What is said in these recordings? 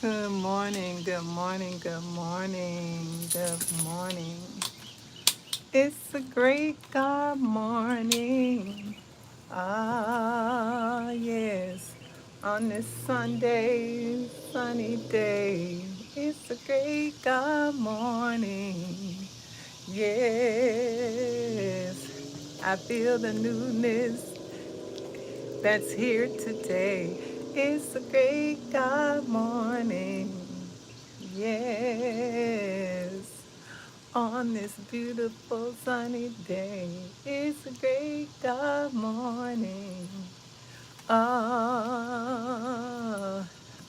Good morning, good morning, good morning, good morning. It's a great God morning. Ah, yes. On this Sunday, sunny day, it's a great God morning. Yes, I feel the newness that's here today. It's a great God morning. Yes, on this beautiful sunny day, it's a great God morning. Ah,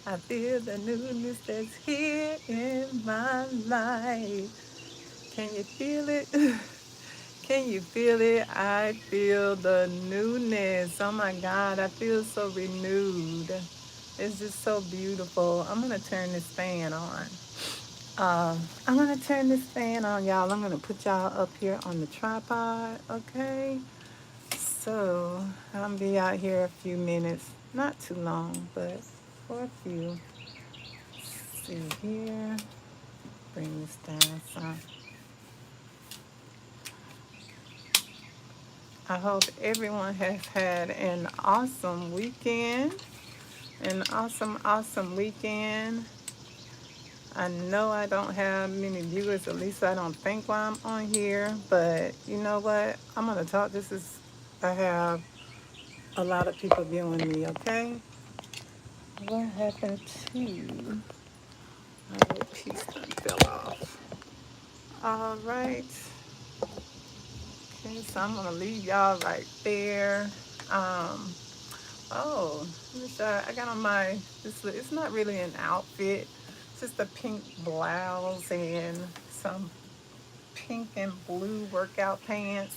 I feel the newness that's here in my life. Can you feel it? Can you feel it? I feel the newness. Oh my God, I feel so renewed. It's just so beautiful. I'm gonna turn this fan on. I'm gonna turn this fan on, y'all. I'm gonna put y'all up here on the tripod, okay? So I'll be out here a few minutes, not too long, but for a few. Let's see here. Bring this down some. I hope everyone has had an awesome weekend. An awesome weekend. I know I don't have many viewers, at least I don't think while I'm on here, but you know what? I'm gonna talk. I have a lot of people viewing me, okay? What happened to my little piece that fell off? All right. Okay, so I'm gonna leave y'all right there. Um, Oh, let me show. I got on it's not really an outfit. It's just a pink blouse and some pink and blue workout pants.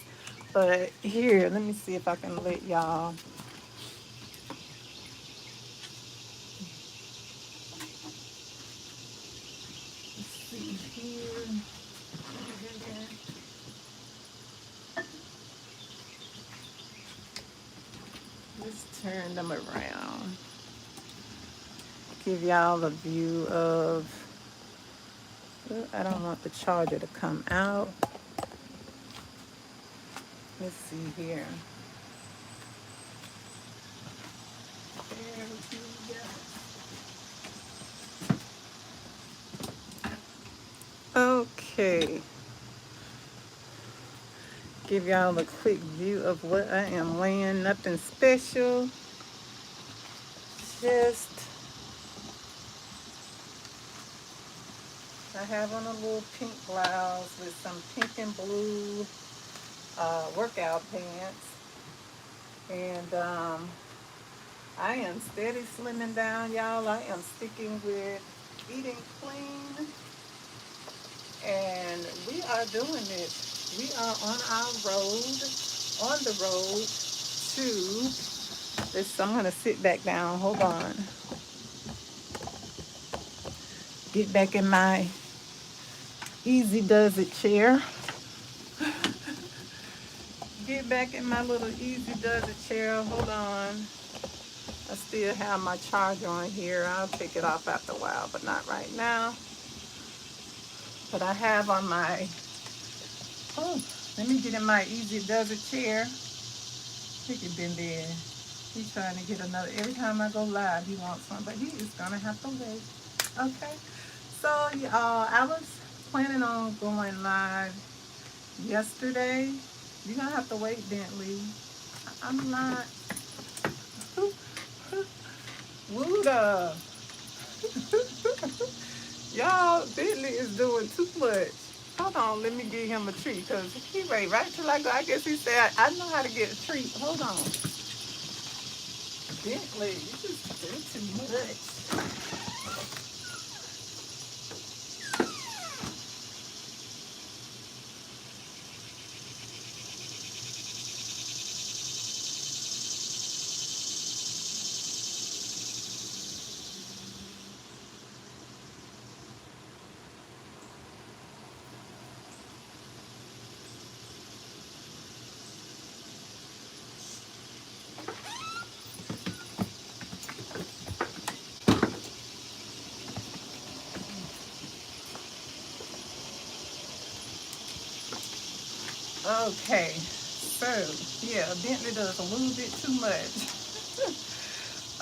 But here, let me see if I can let y'all see here. Let's turn them around. Give y'all a view of, I don't want the charger to come out. Let's see here. There we go. Okay. Give y'all a quick view of what I am wearing. Nothing special. Just, I have on a little pink blouse with some pink and blue workout pants. And I am steady slimming down, y'all. I am sticking with eating clean. And we are doing this. We are on the road to this. I'm going to sit back down. Hold on. Get back in my Easy Does It chair. Get back in my little Easy Does It chair. Hold on. I still have my charger on here. I'll take it off after a while, but not right now. But I have on my, oh, let me get in my Easy Does It chair. Look at Ben there. He's trying to get another. Every time I go live, he wants one, but he is going to have to wait. Okay. So, I was planning on going live yesterday. You're going to have to wait, Bentley. I'm not. Wooed up. Y'all, Bentley is doing too much. Hold on, let me give him a treat because he wait right till I go. I guess he said, I know how to get a treat. Hold on. Bentley, you just do too much. Okay, so yeah, Bentley does a little bit too much.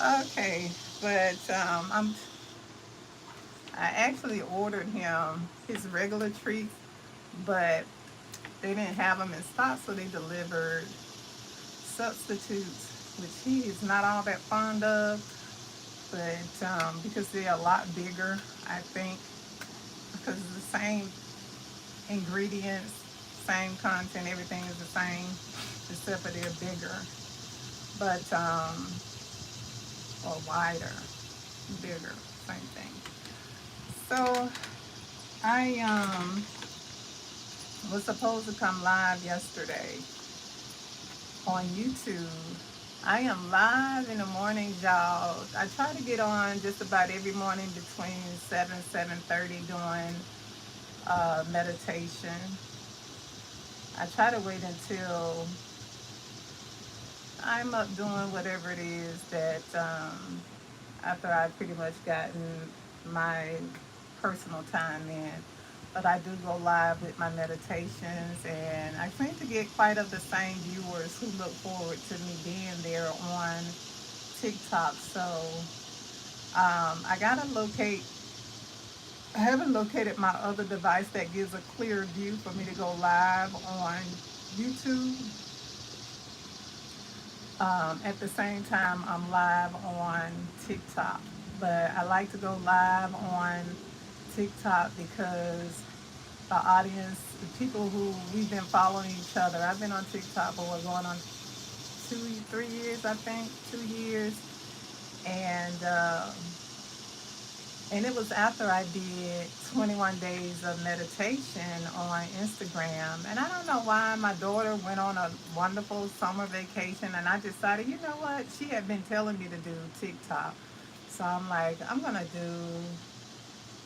Okay, but I actually ordered him his regular treats, but they didn't have them in stock, so they delivered substitutes, which he is not all that fond of. But because they're a lot bigger, I think, because it's the same ingredients, same content, everything is the same, except for they're bigger, but or wider, bigger, same thing. So I was supposed to come live yesterday on YouTube. I am live in the morning, y'all. I try to get on just about every morning between 7:30 doing meditation. I try to wait until I'm up doing whatever it is that after I've pretty much gotten my personal time in. But I do go live with my meditations, and I seem to get quite of the same viewers who look forward to me being there on TikTok. So I gotta locate. I haven't located my other device that gives a clear view for me to go live on YouTube. At the same time, I'm live on TikTok. But I like to go live on TikTok because the audience, the people who we've been following each other. I've been on TikTok for what, going on 3 years, I think, 2 years, and and it was after I did 21 days of meditation on Instagram. And I don't know why my daughter went on a wonderful summer vacation, and I decided, you know what? She had been telling me to do TikTok. So I'm like, I'm going to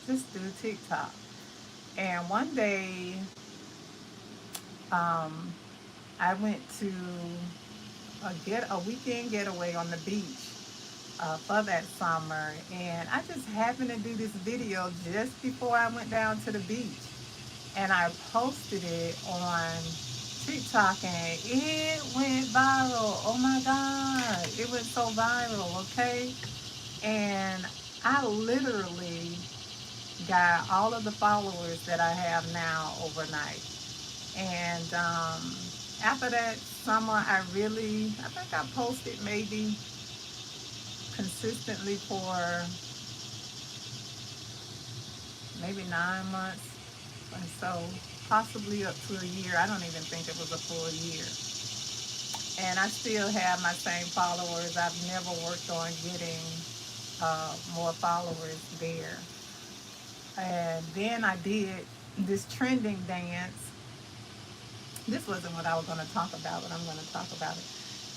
just do TikTok. And one day, um, I went to a weekend getaway on the beach for that summer, and I just happened to do this video just before I went down to the beach, and I posted it on TikTok, and it went viral. Oh my God, it went so viral. Okay, and I literally got all of the followers that I have now overnight. And after that summer, I think I posted maybe consistently for maybe 9 months or so, possibly up to a year. I don't even think it was a full year. And I still have my same followers. I've never worked on getting more followers there. And then I did this trending dance. This wasn't what I was going to talk about, but I'm going to talk about it.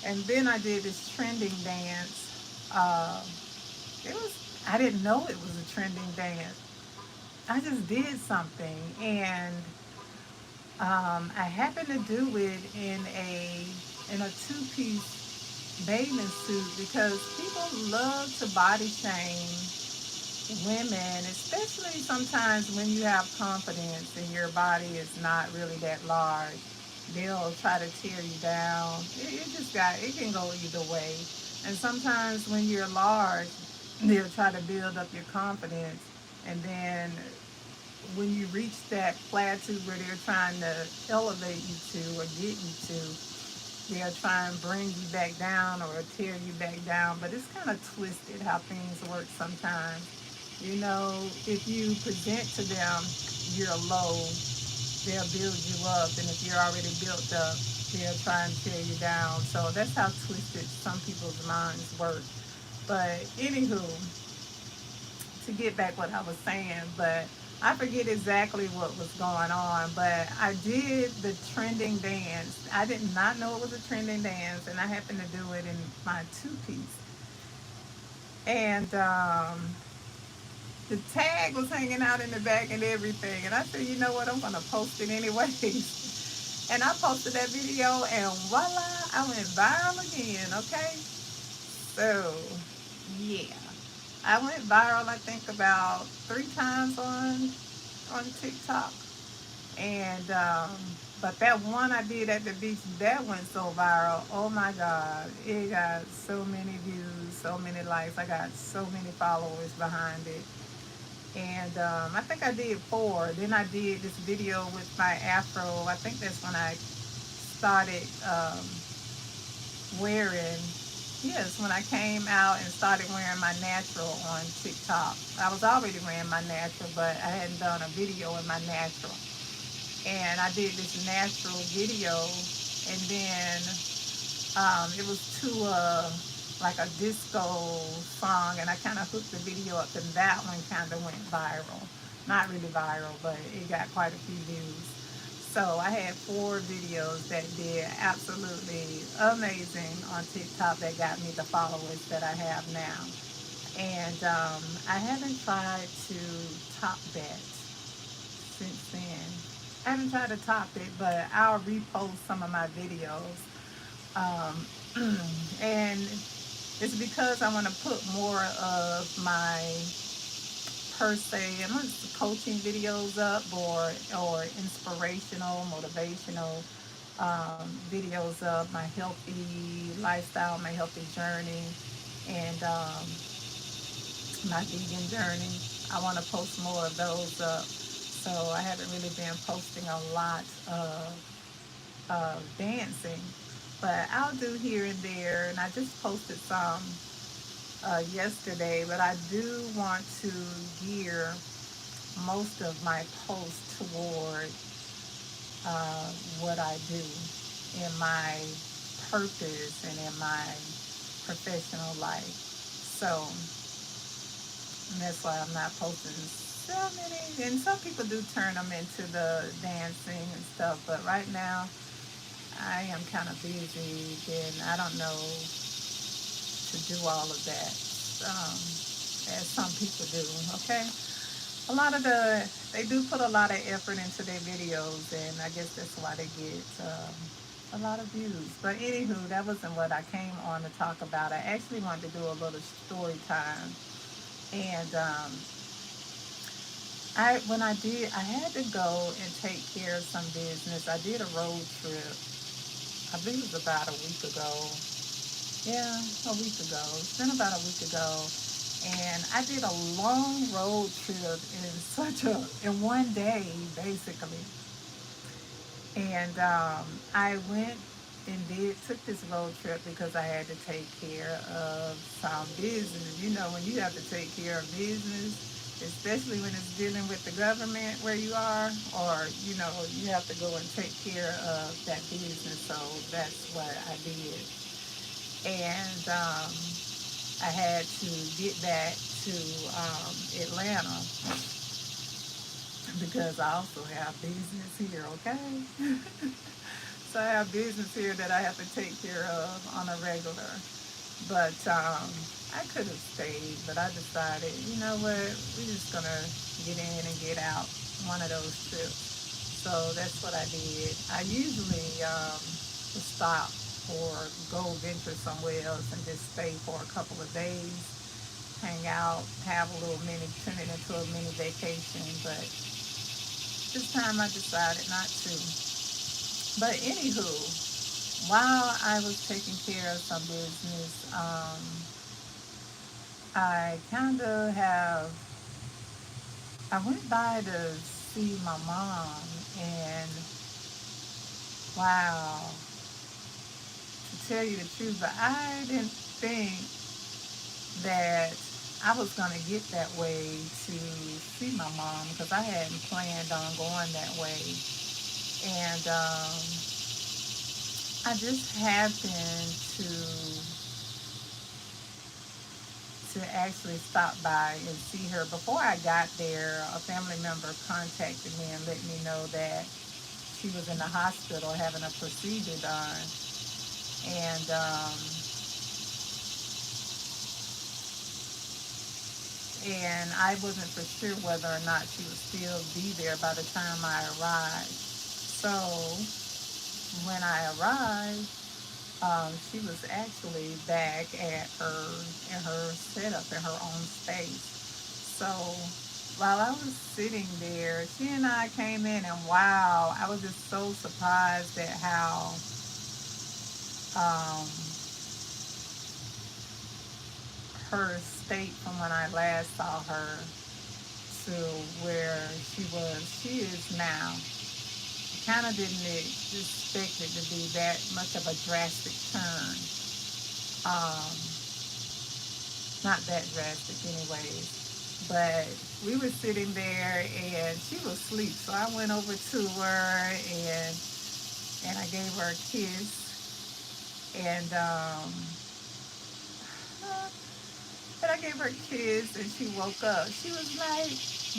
And then I did this trending dance. It was I didn't know it was a trending dance. I just did something, and I happened to do it in a two-piece bathing suit because people love to body shame women, especially sometimes when you have confidence and your body is not really that large. They'll try to tear you down. It can go either way. And sometimes when you're large, they'll try to build up your confidence, and then when you reach that plateau where they're trying to elevate you to or get you to, they'll try and bring you back down or tear you back down. But it's kind of twisted how things work sometimes. You know, if you present to them you're low, they'll build you up. And if you're already built up, they'll try and tear you down. So that's how twisted some people's minds work. But anywho, to get back what I was saying, but I forget exactly what was going on, but I did the trending dance. I did not know it was a trending dance, and I happened to do it in my two piece. And the tag was hanging out in the back and everything. And I said, you know what, I'm going to post it anyways. And I posted that video, and voila, I went viral again, okay? So, yeah. I went viral, I think, about 3 times on TikTok, and But that one I did at the beach, that went so viral. Oh my God. It got so many views, so many likes. I got so many followers behind it. And I think I did four. Then I did this video with my afro. I think that's when I started wearing, yes, when I came out and started wearing my natural on TikTok. I was already wearing my natural, but I hadn't done a video in my natural. And I did this natural video, and then it was to like a disco song, and I kind of hooked the video up, and that one kind of went viral. Not really viral, but it got quite a few views. So I had four videos that did absolutely amazing on TikTok that got me the followers that I have now. And I haven't tried to top that since then. I haven't tried to top it, but I'll repost some of my videos. Um, and it's because I want to put more of my per se, I'm not coaching videos up, or inspirational, motivational videos of my healthy lifestyle, my healthy journey, and my vegan journey. I want to post more of those up. So I haven't really been posting a lot of dancing, but I'll do here and there. And I just posted some yesterday, but I do want to gear most of my posts toward uh, what I do in my purpose and in my professional life. So and that's why I'm not posting so many. And some people do turn them into the dancing and stuff, but right now I am kind of busy. Then I don't know to do all of that, um, as some people do. Okay, a lot of they do put a lot of effort into their videos, and I guess that's why they get a lot of views. But anywho, that wasn't what I came on to talk about. I actually wanted to do a little story time, and I when I did, I had to go and take care of some business. I did a road trip. I believe it was about a week ago. Yeah, a week ago. It's been about a week ago. And I did a long road trip in one day, basically. And I went and took this road trip because I had to take care of some business. You know, when you have to take care of business, especially when it's dealing with the government where you are, or, you know, you have to go and take care of that business. So that's what I did. And I had to get back to Atlanta because I also have business here, okay? So I have business here that I have to take care of on a regular. But I could have stayed, but I decided, you know what, we're just going to get in and get out one of those trips. So that's what I did. I usually would stop or go venture somewhere else and just stay for a couple of days, hang out, have a little mini, turn it into a mini vacation. But this time I decided not to. But anywho, while I was taking care of some business, I kind of I went by to see my mom, and wow, to tell you the truth, but I didn't think that I was going to get that way to see my mom because I hadn't planned on going that way. And I just happened to actually stop by and see her. Before I got there, a family member contacted me and let me know that she was in the hospital having a procedure done. And I wasn't for sure whether or not she would still be there by the time I arrived. So when I arrived, she was actually back at her in her setup in her own space. So while I was sitting there, she and I came in, and wow, I was just so surprised at how um, her state from when I last saw her to where she is now. Kind of didn't expect it to be that much of a drastic turn. Um, Not that drastic, anyways. But we were sitting there, and she was asleep, so I went over to her and I gave her a kiss, and and I gave her a kiss, and she woke up. She was like,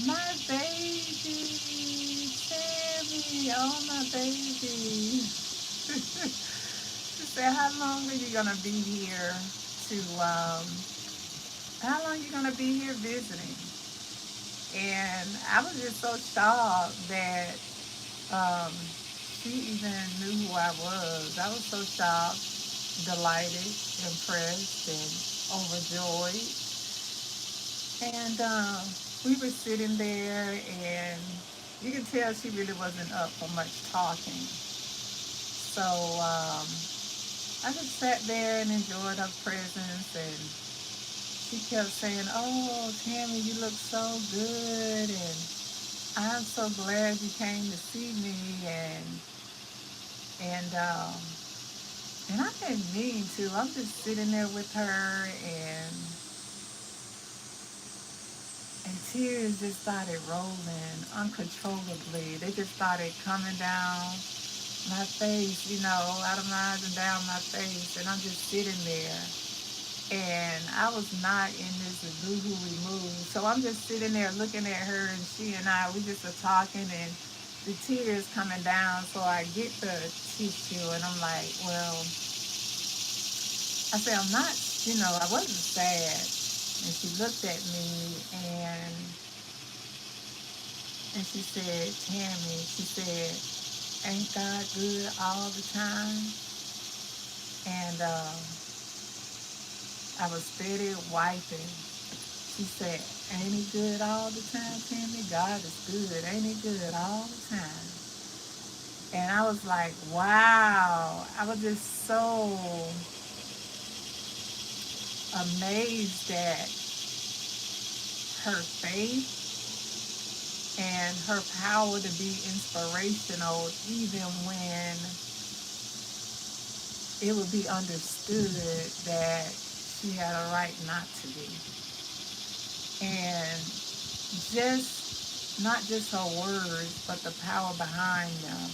"My baby, Tammy, oh my baby." She said, "How long are you gonna be here to how long are you gonna be here visiting?" And I was just so shocked that um, she even knew who I was. I was so shocked, delighted, impressed, and overjoyed. And we were sitting there, and you could tell she really wasn't up for much talking. So I just sat there and enjoyed her presence, and she kept saying, "Oh, Tammy, you look so good, and I'm so glad you came to see me." And and I didn't mean to. I'm just sitting there with her, and tears just started rolling uncontrollably. They just started coming down my face, out of my eyes and down my face. And I'm just sitting there. And I was not in this boohooey mood. So I'm just sitting there looking at her, and she and I, we just are talking, and the tears coming down. So I get the tissue, and I'm like, well, I said, I'm not, I wasn't sad. And she looked at me, and she said, "Tammy," she said, "ain't God good all the time?" And I was steady wiping. She said, "Ain't he good all the time, Tammy? God is good. Ain't he good all the time?" And I was like, wow. I was just so amazed at her faith and her power to be inspirational even when it would be understood that she had a right not to be. And just not just her words, but the power behind them.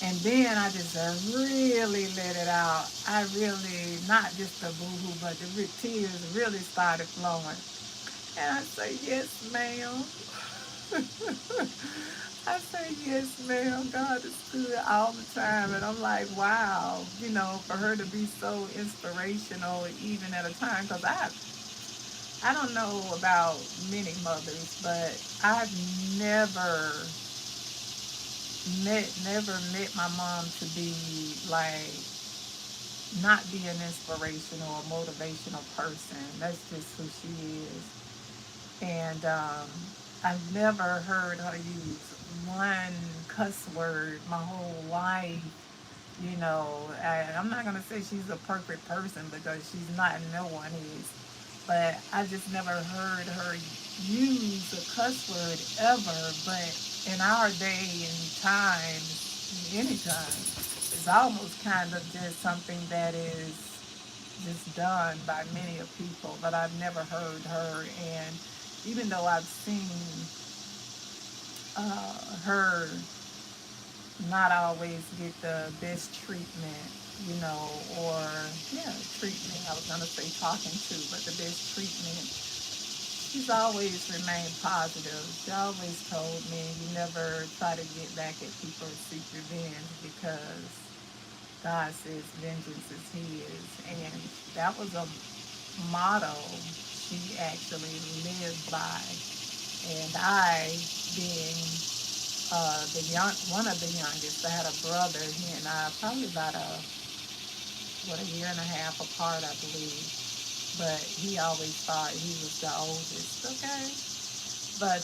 And then I just really let it out. I really, not just the boohoo, but the tears really started flowing. And I say, "Yes, ma'am." I say, "Yes, ma'am. God is good all the time." And I'm like, wow, for her to be so inspirational, even at a time, because I don't know about many mothers, but I've never met my mom to be like, not be an inspirational or motivational person. That's just who she is. And I've never heard her use one cuss word my whole life. I'm not going to say she's a perfect person, because she's not, and no one is. But I just never heard her use a cuss word ever. But in our day and time, anytime, it's almost kind of just something that is just done by many of people. But I've never heard her. And even though I've seen her not always get the best treatment, or yeah, treatment. I was gonna say talking to, but the best treatment. She's always remained positive. She always told me, "You never try to get back at people or seek revenge, because God says vengeance is His." And that was a motto she actually lived by. And I, being one of the youngest. I had a brother. He and I probably about a year and a half apart, I believe. But he always thought he was the oldest. Okay. But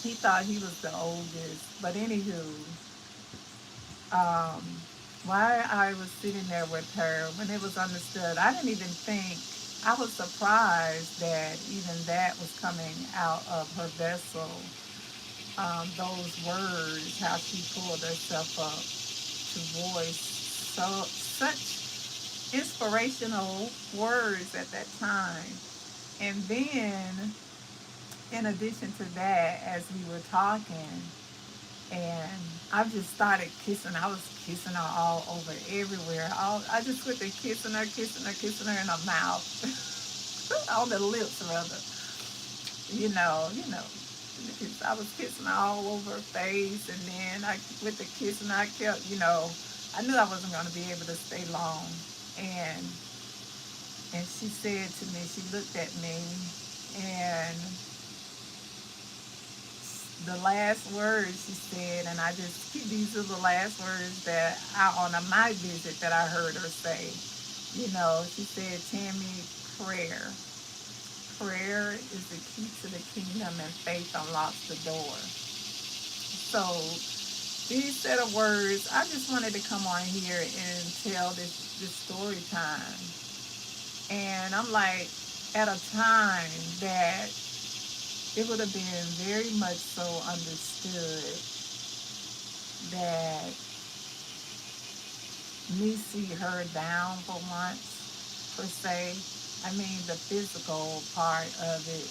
he thought he was the oldest. But anywho, um, while I was sitting there with her, when it was understood, I didn't even think, I was surprised that even that was coming out of her vessel. Those words, how she pulled herself up to voice such inspirational words at that time. And then, in addition to that, as we were talking, and I just started kissing. I was kissing her all over, everywhere. I just went to kissing her in her mouth, on the lips rather. You know. I was kissing her all over her face, and then I with the kissing, I kept, I knew I wasn't going to be able to stay long, and she said to me, she looked at me, and the last words she said, and I just these are the last words that on my visit that I heard her say. She said, Tammy, prayer. Prayer is the key to the kingdom, and faith unlocks the door. So these set of words, I just wanted to come on here and tell this story time. And I'm like, at a time that it would have been very much so understood that me see her down for once, per se. I mean, the physical part of it,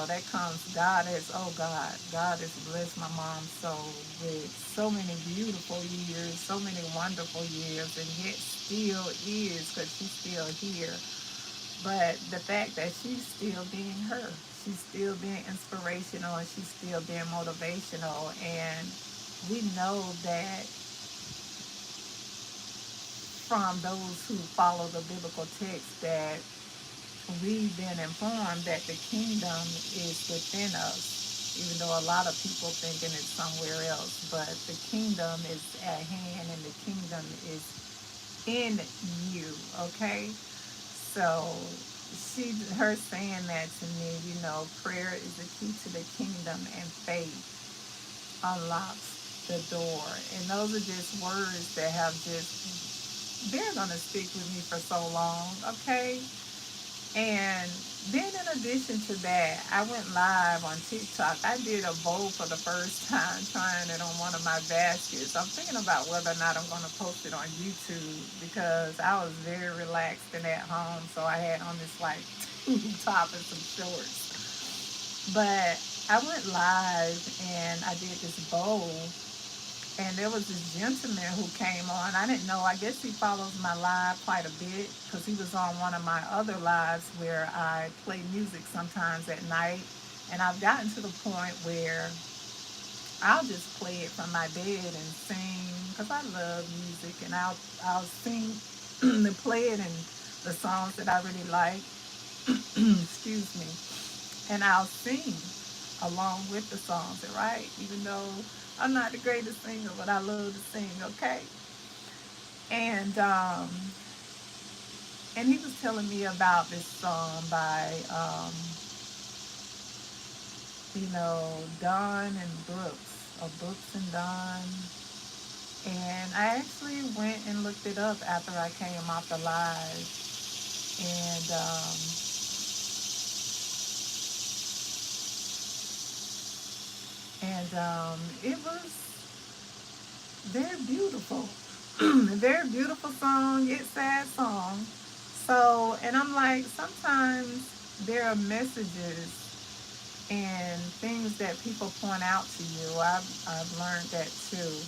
that comes. God has blessed my mom's soul with so many beautiful years, so many wonderful years, and yet still is, because she's still here. But the fact that she's still being her, she's still being inspirational, and she's still being motivational. And we know that from those who follow the biblical text, that we've been informed that the kingdom is within us, even though a lot of people thinking it's somewhere else. But the kingdom is at hand, and the kingdom is in you. Okay, so her saying that to me, prayer is the key to the kingdom, and faith unlocks the door. And those are just words that have just, they're gonna stick with me for so long. Okay. And then, in addition to that, I went live on TikTok. I did a bowl for the first time, trying it on one of my baskets. I'm thinking about whether or not I'm going to post it on YouTube, because I was very relaxed and at home. So I had on this like tube top and some shorts. But I went live and I did this bowl, and there was this gentleman who came on. I didn't know. I guess he follows my live quite a bit, because he was on one of my other lives where I play music sometimes at night. And I've gotten to the point where I'll just play it from my bed and sing, because I love music, and I'll sing and play it, and the songs that I really like. Excuse me. And I'll sing along with the songs, right? Even though I'm not the greatest singer, but I love to sing, okay? And he was telling me about this song by Don and Brooks, or Brooks and Don. And I actually went and looked it up after I came off the live, and it was very beautiful. A very beautiful song, yet sad song. So, and I'm like, sometimes there are messages and things that people point out to you. I've learned that too.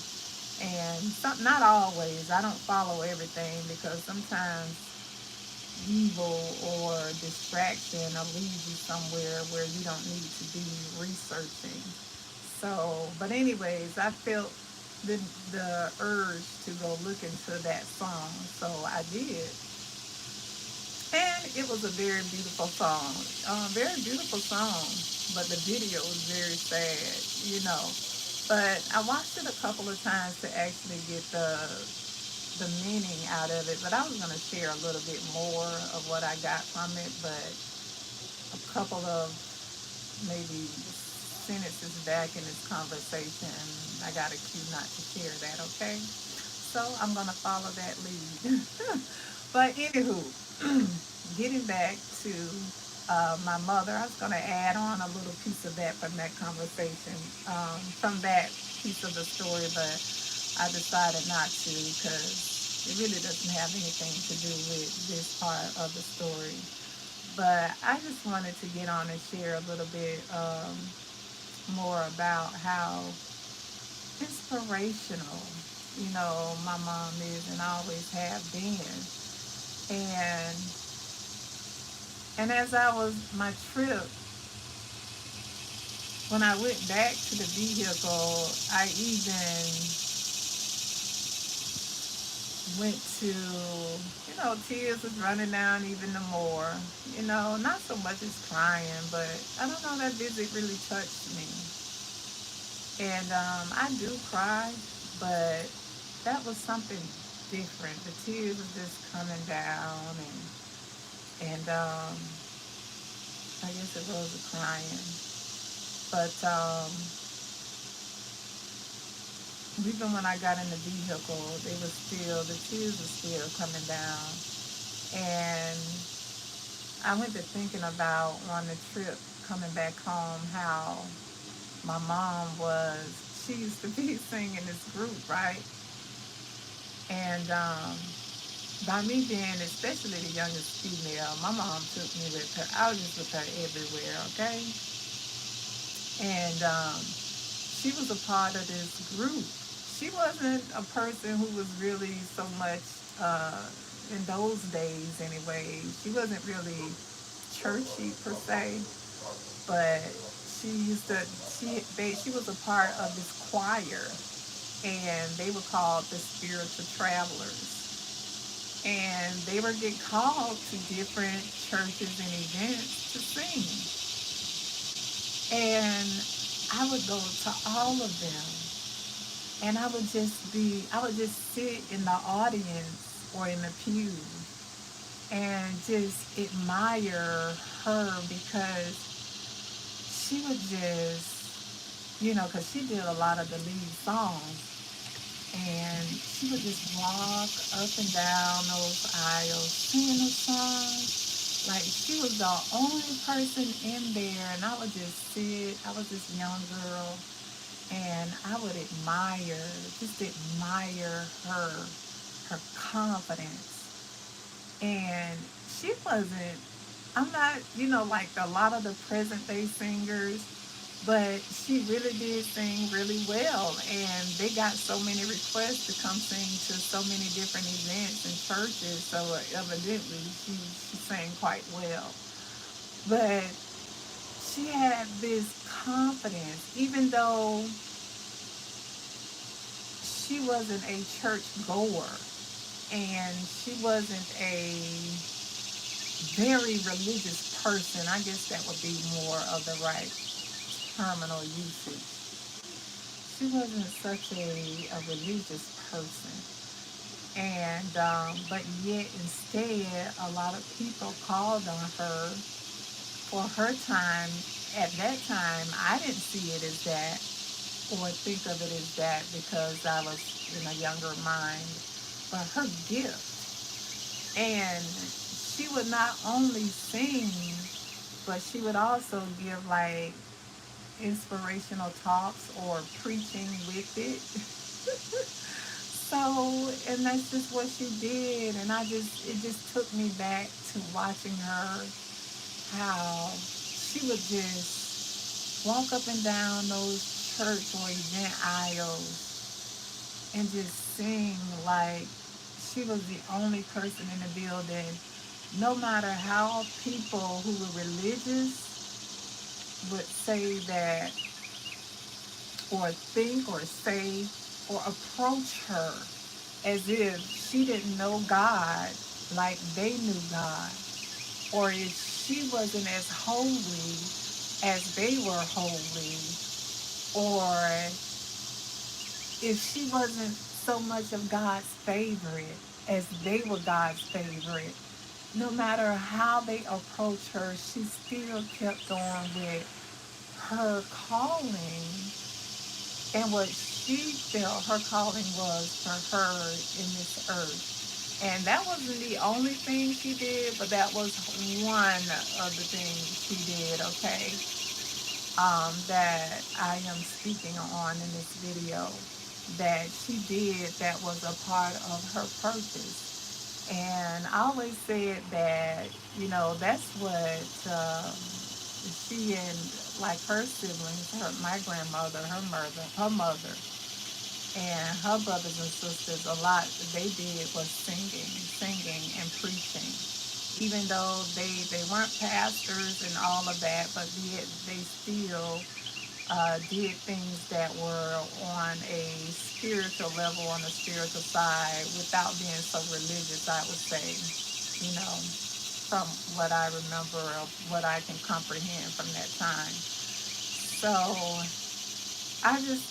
And not always. I don't follow everything, because sometimes evil or distraction will lead you somewhere where you don't need to be researching. So, but anyways, I felt the urge to go look into that song, so I did. And it was a very beautiful song, very beautiful song. But the video was very sad. But I watched it a couple of times to actually get the meaning out of it. But I was going to share a little bit more of what I got from it. But a couple of maybe sentences back in this conversation. I got a cue not to share that, okay? So I'm going to follow that lead. But anywho, getting back to my mother, I was going to add on a little piece of that from that conversation, from that piece of the story, but I decided not to because it really doesn't have anything to do with this part of the story. But I just wanted to get on and share a little bit more about how inspirational, my mom is and always have been. And as I was my trip, when I went back to the vehicle, I even went to, tears was running down even the more. Not so much as crying, but I don't know, that visit really touched me. And I do cry, but that was something different. The tears were just coming down, and I guess it was a crying. But even when I got in the vehicle, the tears were still coming down. And I went to thinking about on the trip coming back home how my mom she used to be singing this group, right? And by me being especially the youngest female, my mom took me with her. I was just with her everywhere, okay? And she was a part of this group. She wasn't a person who was really so much, in those days anyway, she wasn't really churchy per se, but she was a part of this choir, and they were called the Spiritual Travelers. And they would get called to different churches and events to sing. And I would go to all of them. And I would just sit in the audience or in the pew and just admire her because she would just, because she did a lot of the lead songs. And she would just walk up and down those aisles singing the songs. Like she was the only person in there, and I would just sit. I was this young girl, and I would just admire her confidence. And she wasn't, I'm not, like a lot of the present day singers, but she really did sing really well. And they got so many requests to come sing to so many different events and churches. So evidently she sang quite well. But she had this confidence, even though she wasn't a church goer and she wasn't a very religious person. I guess that would be more of the right terminal usage. She wasn't such a religious person. And, but yet instead, a lot of people called on her for her time. At that time, I didn't see it as that or think of it as that because I was in a younger mind. But her gift, and she would not only sing, but she would also give like inspirational talks or preaching with it. So, and that's just what she did. And it just took me back to watching her, how she would just walk up and down those church or event aisles and just sing like she was the only person in the building. No matter how people who were religious would say that, or think, or say, or approach her as if she didn't know God like they knew God, or if she wasn't as holy as they were holy, or if she wasn't so much of God's favorite as they were God's favorite, no matter how they approached her, she still kept on with her calling and what she felt her calling was for her in this earth. And that wasn't the only thing she did, but that was one of the things she did, okay? That I am speaking on in this video that she did that was a part of her purpose. And I always said that, that's what she and like her siblings, my grandmother, her mother, and her brothers and sisters, a lot they did was singing and preaching. Even though they weren't pastors and all of that, but yet they still did things that were on a spiritual level, on the spiritual side, without being so religious, I would say, from what I remember of what I can comprehend from that time. So I just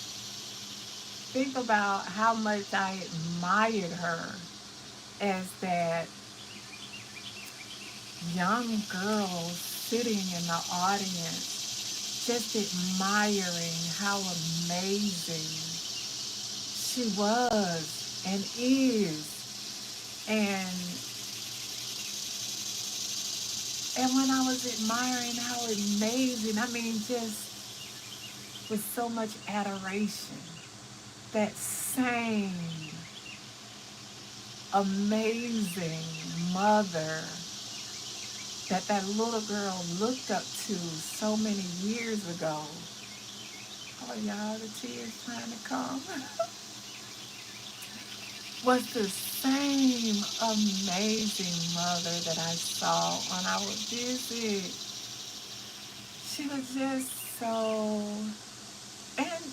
think about how much I admired her as that young girl sitting in the audience, just admiring how amazing she was and is. And when I was admiring how amazing, I mean just with so much adoration, that same amazing mother that little girl looked up to so many years ago. Oh y'all, the tears trying to come. Was the same amazing mother that I saw on our visit. She was just so, and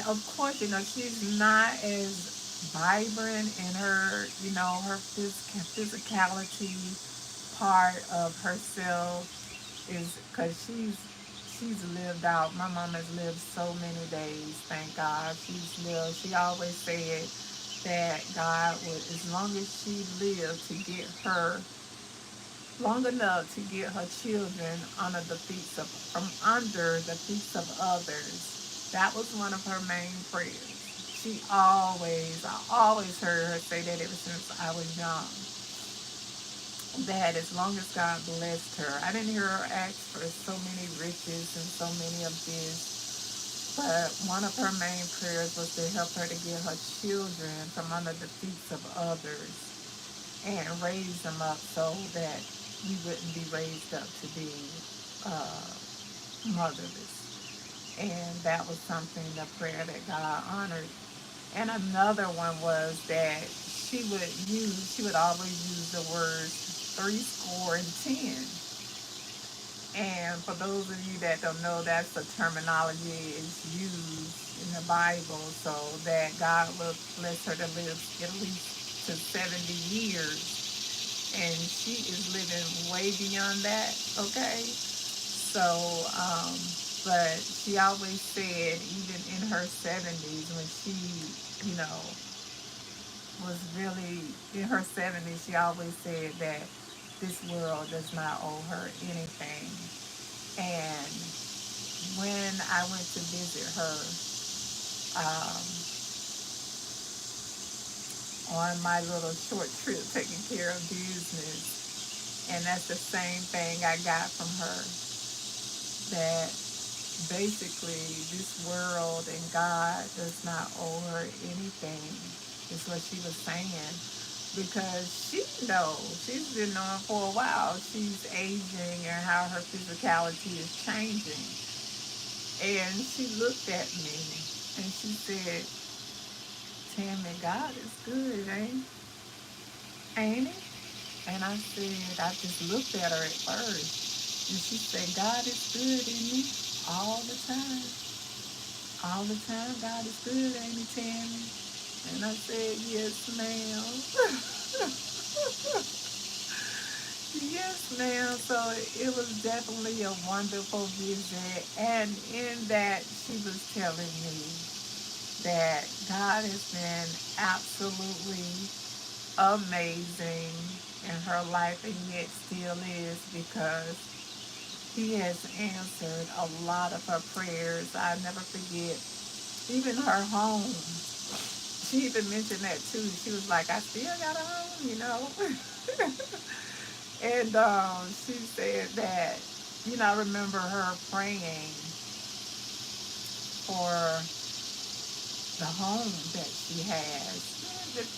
of course, she's not as vibrant in her, her physicality part of herself is because she's lived out. My mom has lived so many days, thank God. She always said that God would, as long as she lived to get her long enough to get her children from under the feet of others. That was one of her main prayers. I always heard her say that ever since I was young, that as long as God blessed her, I didn't hear her ask for so many riches and so many of this, but one of her main prayers was to help her to get her children from under the feet of others and raise them up so that we wouldn't be raised up to be uh, motherless. And that was something, the prayer that God honored. And another one was that she would always use the words three score and ten. And for those of you that don't know, that's the terminology is used in the Bible, so that God will bless her to live at least to 70 years. And she is living way beyond that, okay? So, but she always said, even in her 70s, when she, you know, was really in her 70s, she always said that this world does not owe her anything. And when I went to visit her um, on my little short trip taking care of business, and that's the same thing I got from her, that basically this world and God does not owe her anything, is what she was saying. Because she knows, she's been knowing for a while, she's aging and how her physicality is changing. And she looked at me and she said, Tammy, God is good, ain't it? And I said, I just looked at her at first. And she said, God is good, isn't he? All the time. All the time, God is good, ain't he, Tammy? And I said, yes, ma'am. Yes, ma'am. So it was definitely a wonderful visit. And in that, she was telling me that God has been absolutely amazing in her life, and yet still is, because he has answered a lot of her prayers. I never forget, even her home. She even mentioned that too. She was like, I still got a home. And she said that, I remember her praying for the home that she has.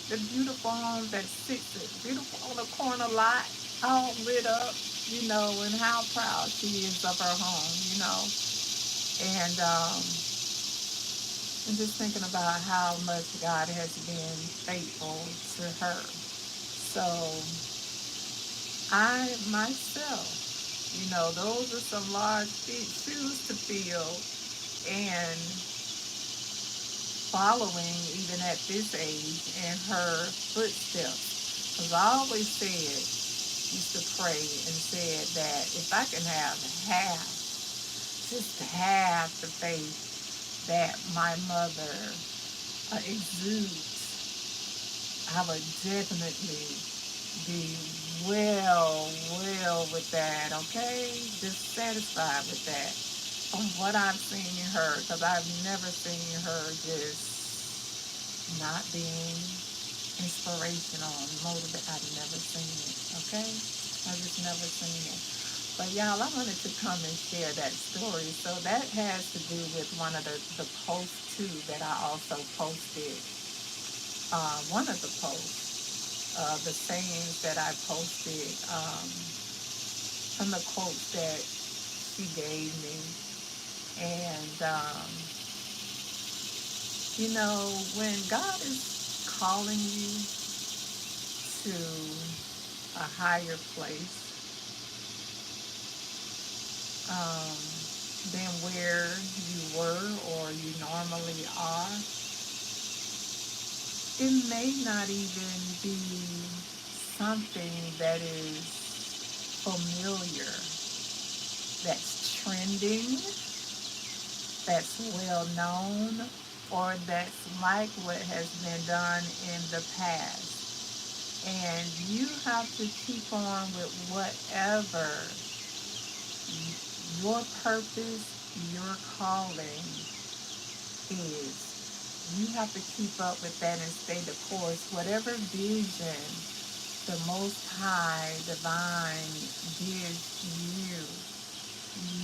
The beautiful home that sits beautiful on a corner lot, all lit up, and how proud she is of her home. And I'm just thinking about how much God has been faithful to her. So I myself, those are some large shoes to fill, and following even at this age in her footsteps. Because I always used to pray and said that if I can have just half the faith that my mother exudes, I would definitely be well with that, okay? Just satisfied with that from what I've seen in her, because I've never seen her just not being inspirational and motivated. I've never seen it, okay? I've just never seen it. But y'all, I wanted to come and share that story. So that has to do with one of the posts too that I also posted. One of the posts, the sayings that I posted, from the quotes that she gave me. And, when God is calling you to a higher place, um, than where you were or you normally are, it may not even be something that is familiar, that's trending, that's well known, or that's like what has been done in the past. And you have to keep on with whatever your purpose, your calling is. You have to keep up with that and stay the course. Whatever vision the Most High Divine gives you,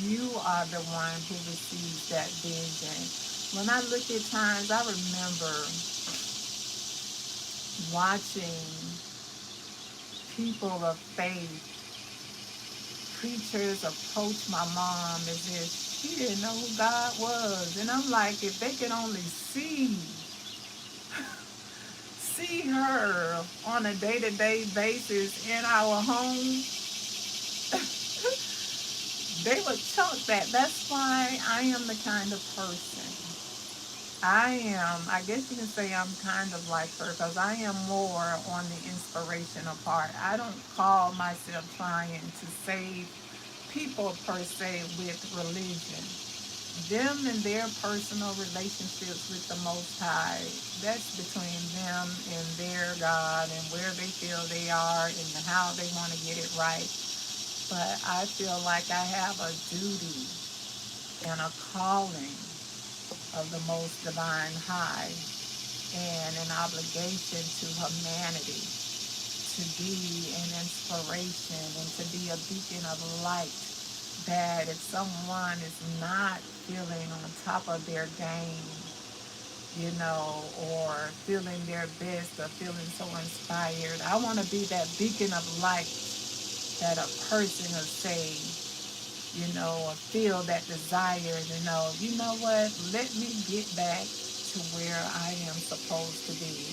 you are the one who receives that vision. When I look at times, I remember watching people of faith, preachers, approach my mom as if she didn't know who God was. And I'm like, if they could only see her on a day-to-day basis in our home, they would chunk that. That's why I am the kind of person. I guess you can say I'm kind of like her, because I am more on the inspirational part. I don't call myself trying to save people per se with religion. Them and their personal relationships with the Most High, that's between them and their God and where they feel they are and how they want to get it right. But I feel like I have a duty and a calling of the Most Divine High and an obligation to humanity to be an inspiration and to be a beacon of light, that if someone is not feeling on top of their game, or feeling their best or feeling so inspired, I want to be that beacon of light that a person will say, or feel that desire to know, what, let me get back to where I am supposed to be.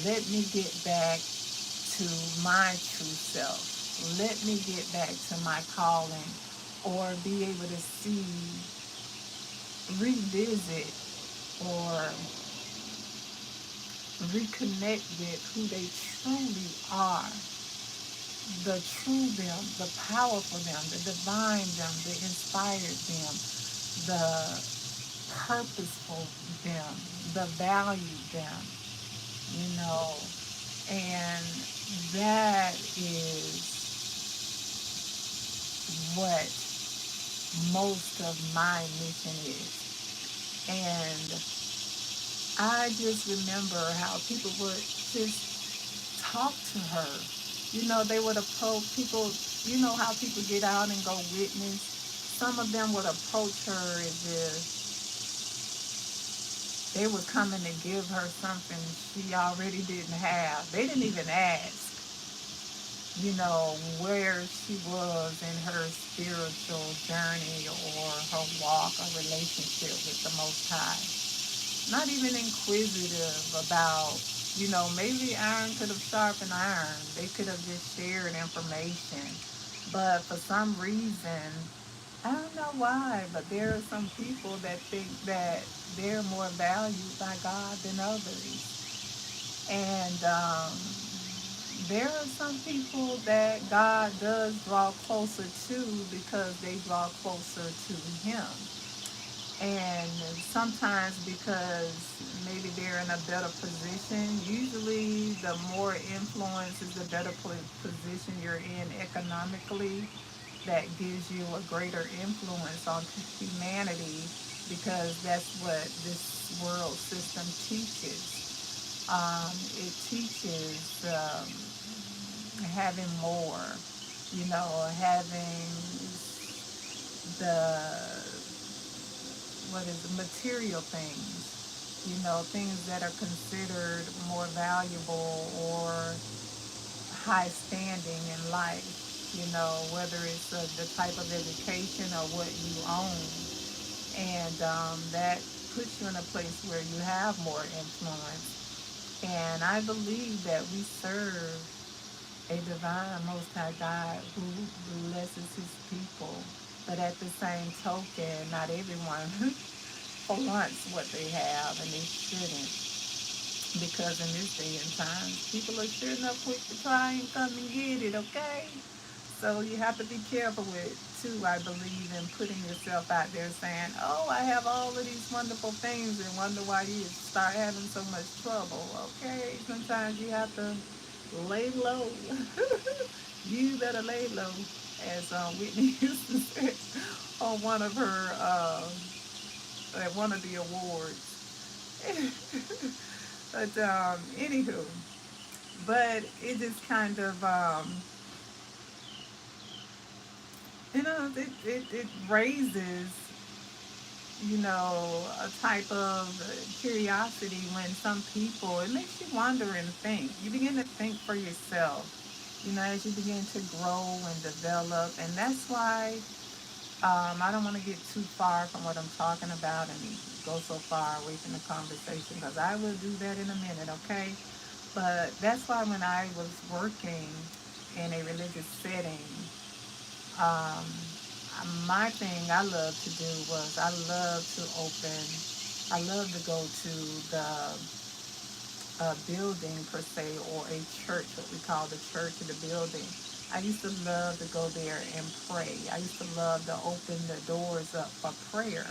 Let me get back to my true self. Let me get back to my calling, or be able to see, revisit, or reconnect with who they truly are. The true them, the powerful them, the divine them, the inspired them, the purposeful them, the value them, you know. And that is what most of my mission is. And I just remember how people would just talk to her. You know, they would approach people, you know how people get out and go witness? Some of them would approach her as if they were coming to give her something she already didn't have. They didn't even ask, you know, where she was in her spiritual journey or her walk or relationship with the Most High. Not even inquisitive about, you know, maybe iron could have sharpened iron. They could have just shared information. But for some reason, I don't know why, but there are some people that think that they're more valued by God than others. And there are some people that God does draw closer to because they draw closer to Him. And sometimes because maybe they're in a better position, usually the more influence is the better position you're in economically, that gives you a greater influence on humanity, because that's what this world system teaches. It teaches having more, you know, having the what is it, material things, you know, things that are considered more valuable or high standing in life, you know, whether it's the type of education or what you own. And that puts you in a place where you have more influence. And I believe that we serve a divine, most high God who blesses his people. But at the same token, not everyone wants what they have, and they shouldn't. Because in this day and time, people are sure enough quick to try and come and get it, okay? So you have to be careful with, too, I believe, in putting yourself out there saying, oh, I have all of these wonderful things, and wonder why you start having so much trouble, okay? Sometimes you have to lay low. You better lay low, as Whitney Houston said on one of her, at one of the awards. But anywho, but it just kind of it raises, you know, a type of curiosity when some people, it makes you wonder and think. You begin to think for yourself, you know, as you begin to grow and develop. And that's why I don't want to get too far from what I'm talking about and go so far away from the conversation, because I will do that in a minute, okay? But that's why when I was working in a religious setting, um, my thing I love to do was I love to go to the building per se, or a church, what we call the church of the building. I used to love to go there and pray. I used to love to open the doors up for prayer.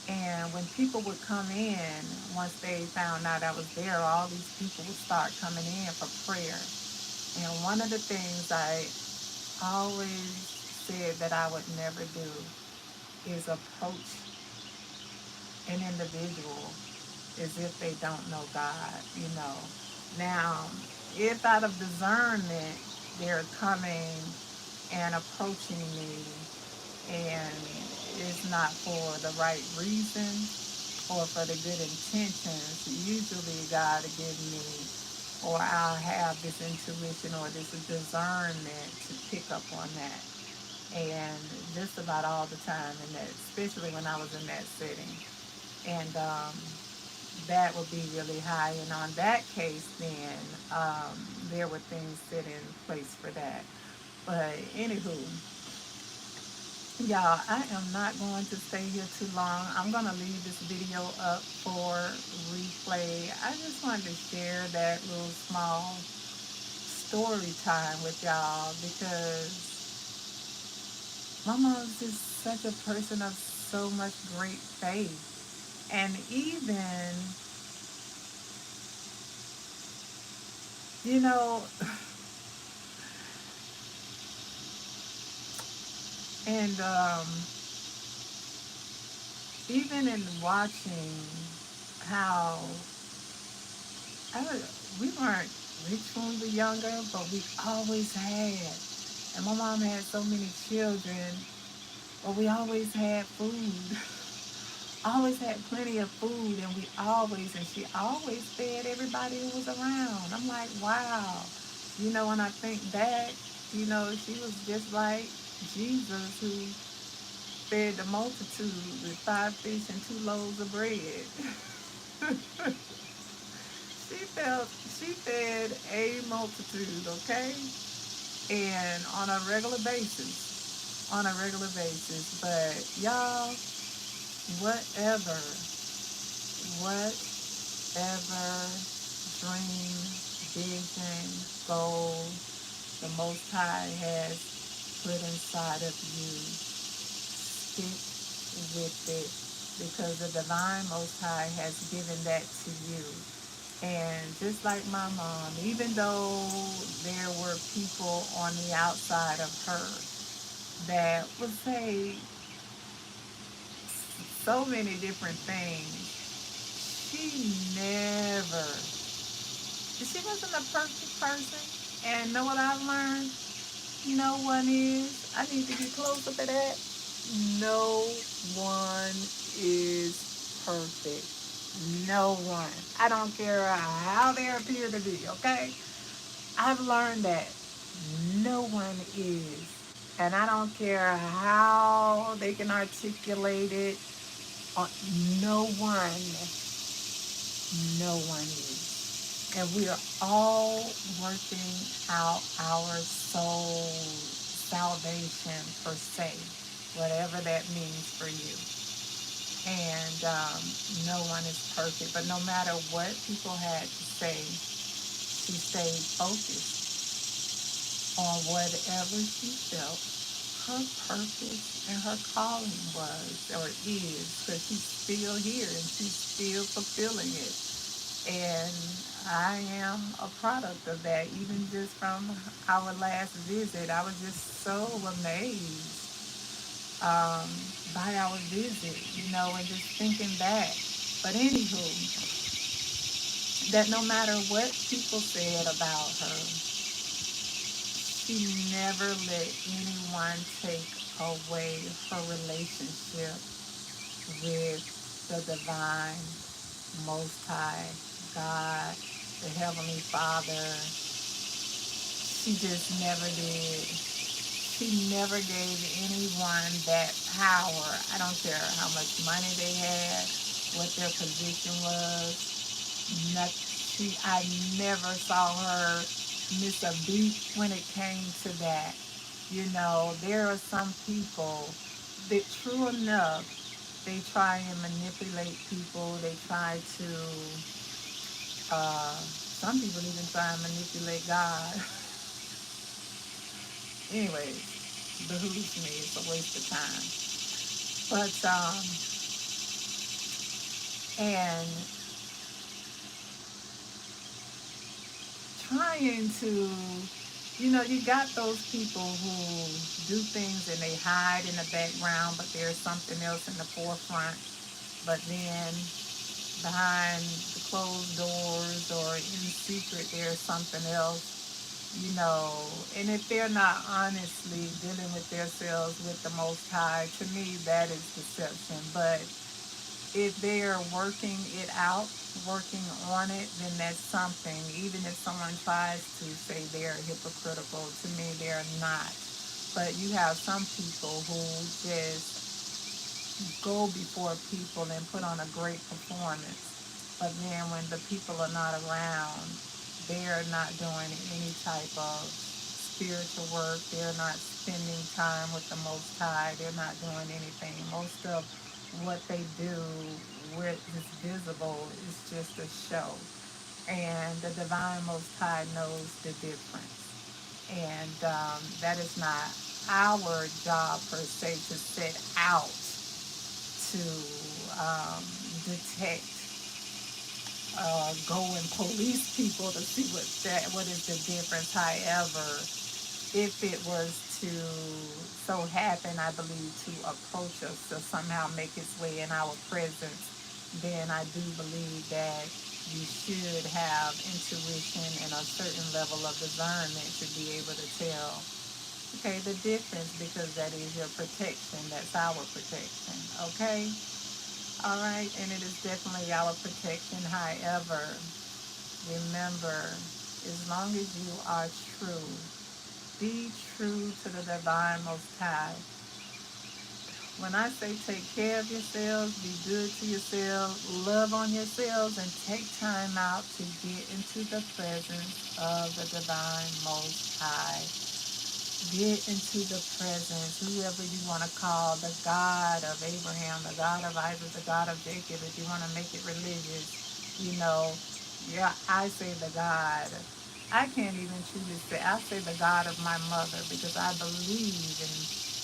And when people would come in, once they found out I was there, all these people would start coming in for prayer. And one of the things I always said that I would never do is approach an individual as if they don't know God, you know. Now, if out of discernment they're coming and approaching me and it's not for the right reason or for the good intentions, usually God will give me, or I'll have this intuition or this discernment to pick up on that. And just about all the time, in that, especially when I was in that setting. And that would be really high. And on that case, then there were things set in place for that. But anywho, y'all, I am not going to stay here too long. I'm going to leave this video up for replay. I just wanted to share that little small story time with y'all, because my mom's just such a person of so much great faith. And even You know, and even in watching how I was, we weren't rich when we were younger, but we always had. And my mom had so many children, but we always had food. Always had plenty of food, and she always fed everybody who was around. I'm like, wow. When I think back, she was just like Jesus who fed the multitude with 5 fish and 2 loaves of bread. She fed a multitude, okay? And on a regular basis. On a regular basis. But y'all, whatever, whatever dream, vision, goal the Most High has put inside of you, stick with it because the Divine Most High has given that to you. And just like my mom, even though there were people on the outside of her that would say so many different things, she never, she wasn't a perfect person. And know what I've learned? No one is. I need to get closer to that. No one is perfect. No one. I don't care how they appear to be, okay? I've learned that no one is. And I don't care how they can articulate it. No one, no one is. And we are all working out our soul salvation per se, whatever that means for you. And no one is perfect. But no matter what people had to say, she stayed focused on whatever she felt her purpose and her calling was or is, because she's still here and she's still fulfilling it. And I am a product of that. Even just from our last visit, I was just so amazed um, by our visit, and just thinking back. But anywho, that no matter what people said about her, she never let anyone take away her relationship with the divine, most high God, the Heavenly Father. She just never did. She never gave anyone that power. I don't care how much money they had, what their position was. I never saw her miss a beat when it came to that. There are some people that, true enough, they try and manipulate people. They try to, some people even try and manipulate God. Anyways, behooves me. It's a waste of time. But, and trying to, you got those people who do things and they hide in the background, but there's something else in the forefront. But then behind the closed doors or in secret, there's something else. And if they're not honestly dealing with themselves with the Most High, to me, that is deception. But if they are working it out, working on it, then that's something. Even if someone tries to say they're hypocritical, to me, they're not. But you have some people who just go before people and put on a great performance. But then when the people are not around, they're not doing any type of spiritual work. They're not spending time with the Most High. They're not doing anything. Most of what they do where it's visible is just a show. And the Divine Most High knows the difference. And that is not our job per se to set out to detect go and police people to see what is the difference. However, if it was to so happen, I believe, to approach us to somehow make its way in our presence, then I do believe that you should have intuition and a certain level of discernment to be able to tell, okay, the difference, because that is your protection. That's our protection, okay? All right, and it is definitely our protection. However, remember, as long as you are true, be true to the divine most high. When I say take care of yourselves, be good to yourselves, love on yourselves, and take time out to get into the presence of the divine most high. Get into the presence, whoever you want to call, the God of Abraham, the God of Isaac, the God of Jacob, if you want to make it religious, you know, yeah, I say the God. I can't even truly say, I say the God of my mother, because I believe in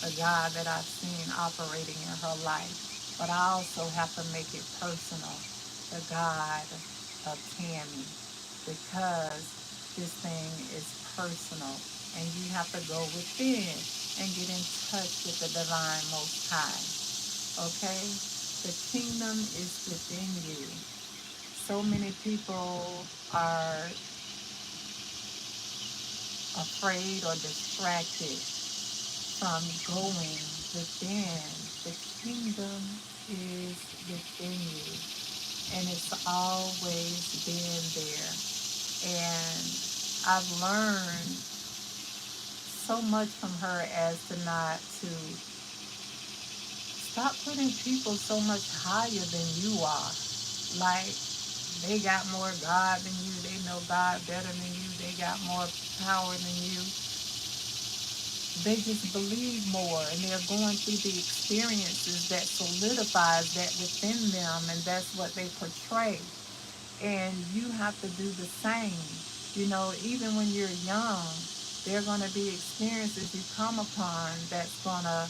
the God that I've seen operating in her life. But I also have to make it personal, the God of Tammy, because this thing is personal, and you have to go within and get in touch with the divine most high. Okay? The kingdom is within you. So many people are afraid or distracted from going within. The kingdom is within you, and it's always been there. And I've learned so much from her as to not to stop putting people so much higher than you are. Like, they got more God than you, they know God better than you, they got more power than you. They just believe more, and they're going through the experiences that solidifies that within them, and that's what they portray. And you have to do the same. You know, even when you're young, there are going to be experiences you come upon that's going to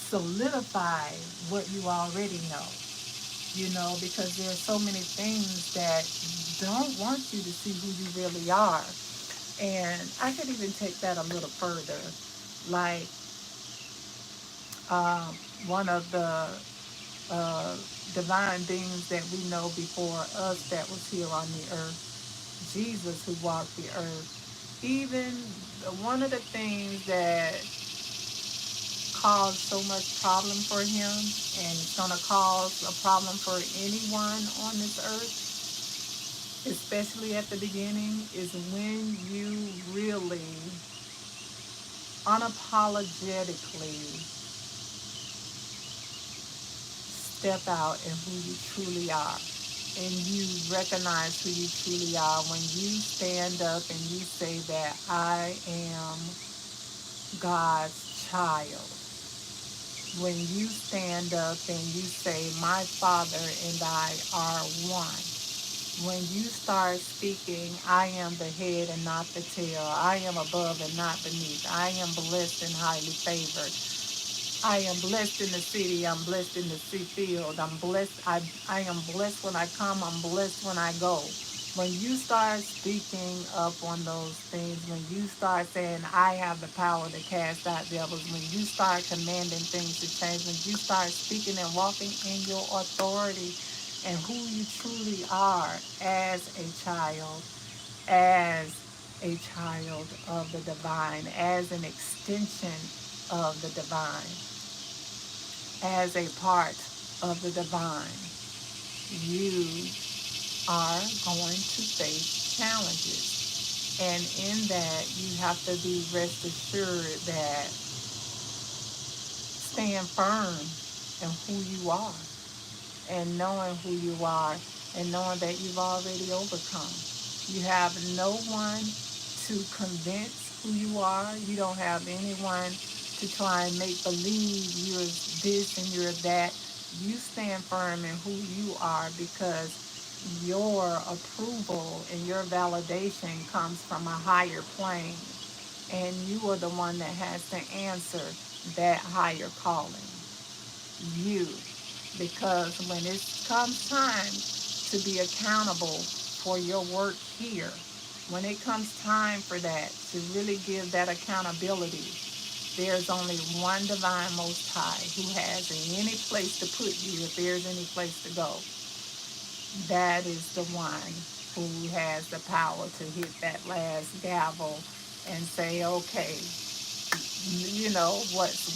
solidify what you already know, you know, because there are so many things that don't want you to see who you really are. And I could even take that a little further. Like, um, one of the uh, divine beings that we know before us that was here on the earth, Jesus, who walked the earth, even one of the things that caused so much problem for him, and it's going to cause a problem for anyone on this earth, especially at the beginning, is when you really unapologetically step out in who you truly are, and you recognize who you truly are when you stand up and you say that I am God's child. When you stand up and you say, my Father and I are one. When you start speaking, I am the head and not the tail. I am above and not beneath. I am blessed and highly favored. I am blessed in the city. I'm blessed in the field. I'm blessed. I am blessed when I come. I'm blessed when I go. When you start speaking up on those things, when you start saying, I have the power to cast out devils, when you start commanding things to change, when you start speaking and walking in your authority and who you truly are as a child of the divine, as an extension of the divine, as a part of the divine, you are going to face challenges. And in that, you have to be rest assured that staying firm in who you are, and knowing who you are, and knowing that you've already overcome. You have no one to convince who you are. You don't have anyone to try and make believe you're this and you're that. You stand firm in who you are, because your approval and your validation comes from a higher plane. And you are the one that has to answer that higher calling. You. Because when it comes time to be accountable for your work here. When it comes time for that, to really give that accountability, there's only one divine most high who has any place to put you if there's any place to go. That is the one who has the power to hit that last gavel and say, okay,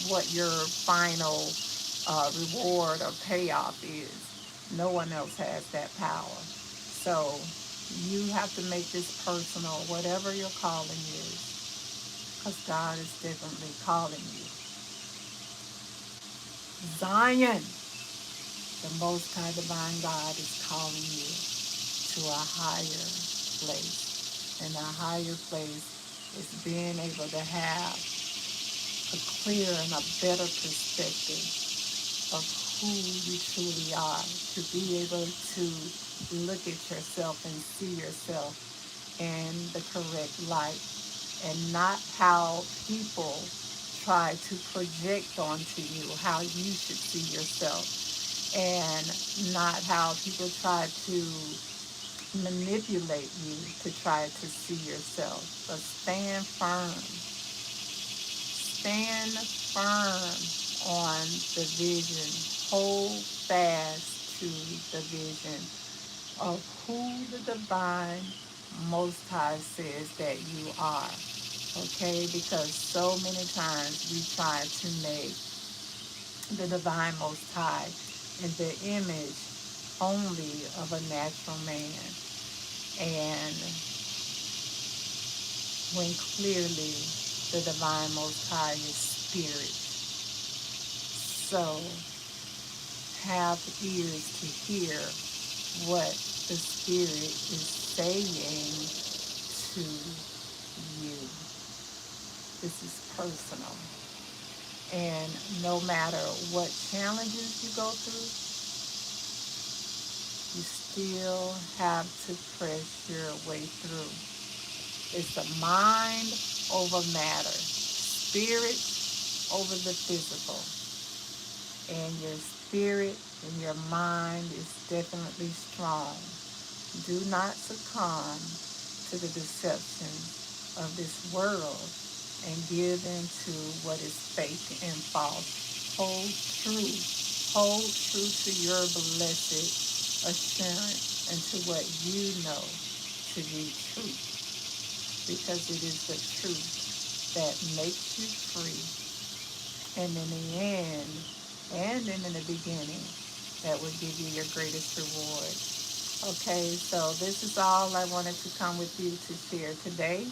what your final reward or payoff is. No one else has that power. So you have to make this personal, whatever your calling is, because God is definitely calling you. Zion, the Most High Divine God is calling you to a higher place. And a higher place is being able to have a clear and a better perspective of who you truly are, to be able to look at yourself and see yourself in the correct light, and not how people try to project onto you how you should see yourself, and not how people try to manipulate you to try to see yourself. But stand firm. Stand firm on the vision. Hold fast to the vision of who the divine Most High says that you are. Okay? Because so many times we try to make the divine Most High in the image only of a natural man. And when clearly the divine Most High is spirit. So have ears to hear what the Spirit is saying to you. This is personal. And no matter what challenges you go through, you still have to press your way through. It's the mind over matter, spirit over the physical. And your spirit and your mind is definitely strong. Do not succumb to the deception of this world and give into what is fake and false. Hold true to your blessed assurance and to what you know to be truth, because it is the truth that makes you free. And in the end, and in the beginning, that will give you your greatest reward. Okay, so this is all I wanted to come with you to share today.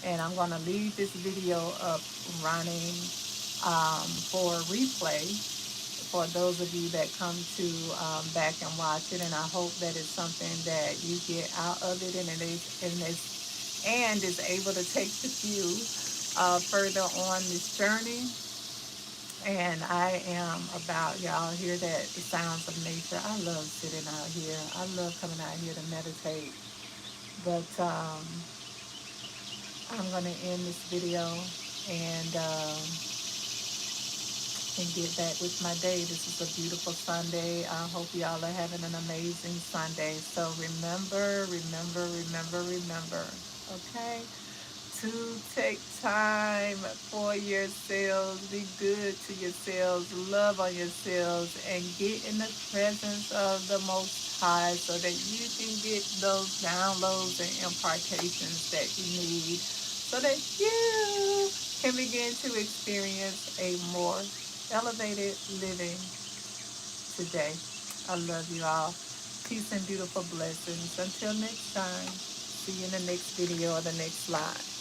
And I'm going to leave this video up running for replay for those of you that come to back and watch it. And I hope that it's something that you get out of it, and is able to take with you further on this journey. And I am about, y'all hear that, the sounds of nature. I love sitting out here. I love coming out here to meditate. But I'm going to end this video and get back with my day. This is a beautiful Sunday. I hope y'all are having an amazing Sunday. So remember, okay? To take time for yourselves, be good to yourselves, love on yourselves, and get in the presence of the Most High so that you can get those downloads and impartations that you need so that you can begin to experience a more elevated living today. I love you all. Peace and beautiful blessings. Until next time, see you in the next video or the next live.